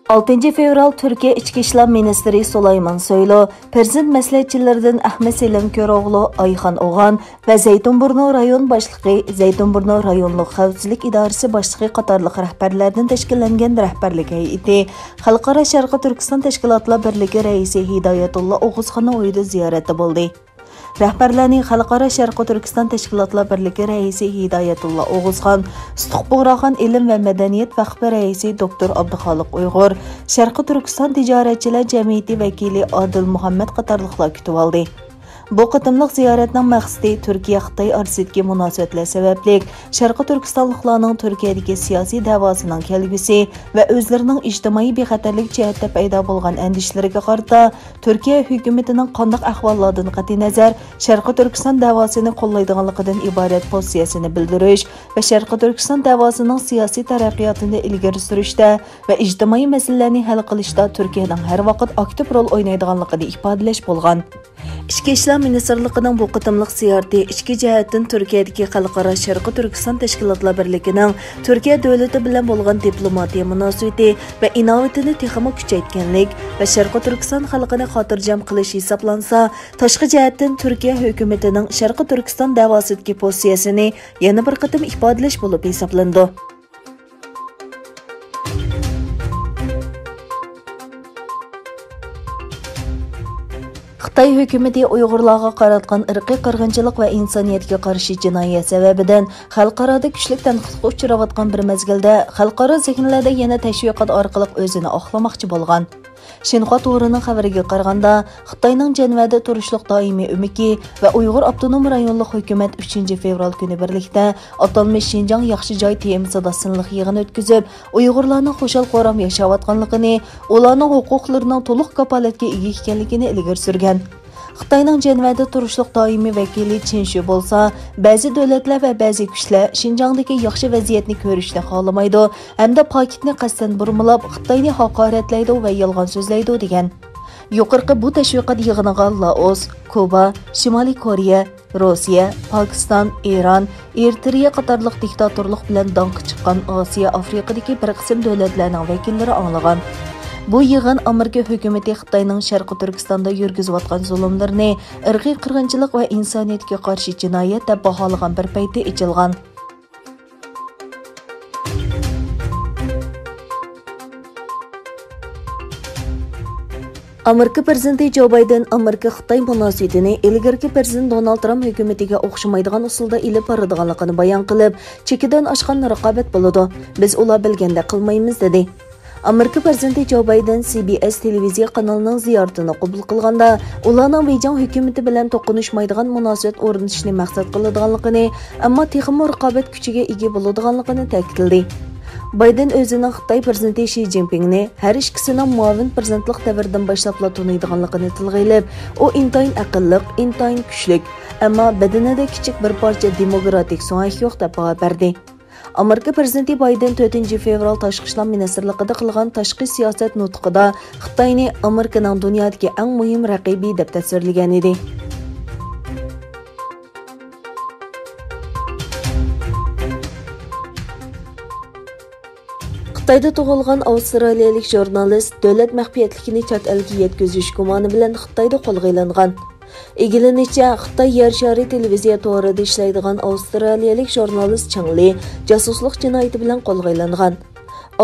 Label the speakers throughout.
Speaker 1: 6 fevral Türkiye İçki İşler Ministri Sulayman Soylu, Prezident məsləhətçilerinden Ahmet Selim Köroğlu, Ayxan Oğan ve Zeytinburnu rayon başlığı, Zeytinburnu rayonluq Xavfsizlik İdarəsi başlığı qatarlıq rəhbərlərdən təşkillənən rəhbərlik heyəti, Xalqara Şərqi Türkistan Təşkilatlar Birliği Rəisi Hidayətullah Oğuzxanın uyida ziyarəti oldu. Rəhbərlərini Xalqara Şərqi Türkistan Təşkilatlar Birliği Rəisi Hidayətullah Oğuzxan, Stuqbuğraxan İlim və Mədəniyyət Vəqfi Rəisi Dr. Abduxaliq Uyğur, Şərqi Türkistan Ticarətçilər Cəmiyyəti vəkili Adil Muhammed qatarlıqlar kütüb aldı. Bu qıtımlıq ziyaretinin məqsədi Türkiyə-Xitay arasındakı münasibətlər səbəblik Şərqi Türkistanlıqlarının Türkiyədəki siyasi davasının kəlgüsü və özlərinin ictimai bexətərlik cəhətdə payda bolğan əndişlərinə qarşı Türkiyə hökumətinin qandaq əhvallardan qəti nəzər Şərqi Türkistan davasını qollaydiganlığından ibarət pozisiyasını bildiriş və Şərqi Türkistan davasının siyasi tərəqqiyatını ilgari sürüşdə və ictimai məsələlərini həll qilishdə Türkiyənin hər vaxt aktiv rol oynaydiganlığını ifadələş bolğan. İçki İşlər Ministerliğinin bu qıtımlıq ziyarəti içki cəhətdən Türkiyədəki Xalqara Şərqi Türkistan Təşkilatlar Birliğinin Türkiyə dövləti bilan bolğan diplomatiya münasibəti və innovatını texmo küçəytkənlik və Şərqi Türkistan xalqını xatircəm qilish hesablansa, tashqi cəhətdən Türkiyə hökumətinin Şərqi Türkistan davasidagi pozisiyasini yana bir qıtım ifadələş bo'lib hesablandı. Xitay hökuməti Uyğurlarga qaratqan irqi qırğınçılıq və insaniyyətə qarşı cinayət səbəbindən xalqarada güclük tənqidə uçrayotgan bir məzgildə xalqara zehnlərdə yana təşviqat orqali özünü oqlamoqchi bo'lgan. Xinhua to'rining xabariga qaraganda, Xitoyning Janvada turishliq doimiy umiki va Uyg'ur avtonom rayonlik hukumat 3 fevral kuni birlikda atalmish Xinjiang yaxshi joy temasida sinliq yig'in o'tkazib, Uyg'urlarning xushal qo'ram yashayotganligini, ularning huquqlarining to'liq kapolatga ega ekanligini ilgari surgan. Xitoyning Janvada turishliq doimiy vakili Chen Shu bo'lsa, ba'zi davlatlar va ba'zi kuchlar Xinjiangdagi yaxshi vaziyatni ko'rishni xohlamaydi hamda paketni qasddan burmilab Xitoyni haqoratlaydi va yolg'on so'zlaydi degan. Yuqorqi bu tashviqot yig'iniga Laos, Kuba, Shimoliy Koreya, Rossiya, Pokiston, Eron, Eritreya qatorliq diktatorlik bilan donqi chiqqan Osiyo, Afrikadagi bir qism davlatlarning vakillari anglagan. Bu yig'in Amerika hukumati Xitoyning Sharqi Turkistonda yurgizayotgan zulmlarni irqiy qirg'inchilik va insoniyatga qarshi jinoyat deb baholagan bir paytda ichilgan. Amerika prezidenti Joe Biden Amerika-Xitoy munosabatini ilgirki prezident Donald Trump hukumatiga o'xshamaydigan usulda ilib boradiganligini bayon qilib, chekidan oshgan raqobat bo'ladi. Biz ular bilganda qilmaymiz dedi. Amerika prezidenti Joe Biden CBS televiziya kanalining ziyoratini qabul qilganda, ularning Beijing hukumati bilan to'qinishmaydigan munosabat o'rnatishni maqsad qiladiganligini, ammo texmo raqobat kuchiga ega bo'ladiganligini ta'kidladi. Biden o'zining Xitoy prezidenti Xi Jinpingni har ikkisining muavin prezidentlik davridan boshlab taniydiganligini tilga olib, u intayin aqlliq, intayin kuchlik, ammo badanida kichik bir parcha demokratik so'ngak yo'q deb baho berdi. Amerika prezidenti Biden 4 fevral Tashqi ishlar ministrligida qilgan tashqi siyosat nutqida Xitoyni Amerikaning dunyodagi eng muhim raqibi deb tasvirlagan edi. Xitoyda tug'ilgan avstraliyalik jurnalist davlat maxfiyatligini chet elga yetkazish gumoni bilan Xitoyda qo'lga olingan. Egilenishicha, Xitoy yer shari televiziya to'g'rida ishlaydigan avstraliyalik jurnalist Chang Li jasuslik jinoyati bilan qo'lga olingan.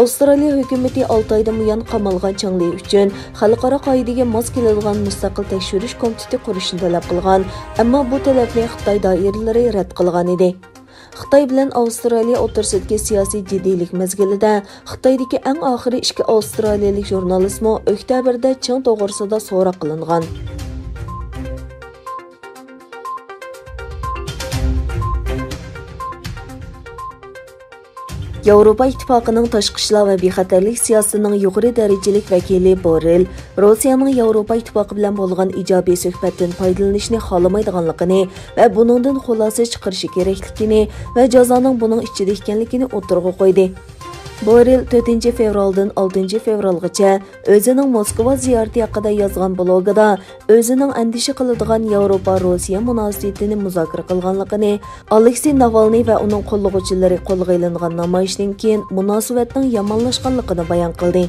Speaker 1: Avstraliya hukumati 6 oydan buyon qamalgan Chang Li uchun xalqaro qoidaga mos keladigan mustaqil tekshirish komiteti qurishni talab qilgan, ammo bu talabni Xitoy doiralari rad qilgan edi. Xitoy bilan Avstraliya o'rtasidagi siyosiy jiddiylik mezgilida Xitoydagi eng oxiri ikki avstraliyalik jurnalistmi oktyabrda Chang to'g'risida so'roq qilingan. Yevropa İttifaqının tashqi ishlar va bexatarlik siyosatining yuqori darajalik vakili Borrell, Rossiyaning Yevropa İttifaqi bilan bo'lgan ijobiy suhbatdan foydalanishni xohlamaydiganligini va buningdan xulosa chiqarishi kerakligini va jazoning buning ichida ekanligini o'tirg'a qo'ydi. Borrell 4 fevraldan 6 fevralgacha o'zining Moskva ziyorati haqida yozgan blogida o'zining andisha qiladigan Yevropa-Rossiya munosabatini muzokara qilganligini, Aleksey Navalniy va uning qo'llovchilari qo'lga olingan namoyishdan keyin munosabatning yomonlashganligini bayon qildi.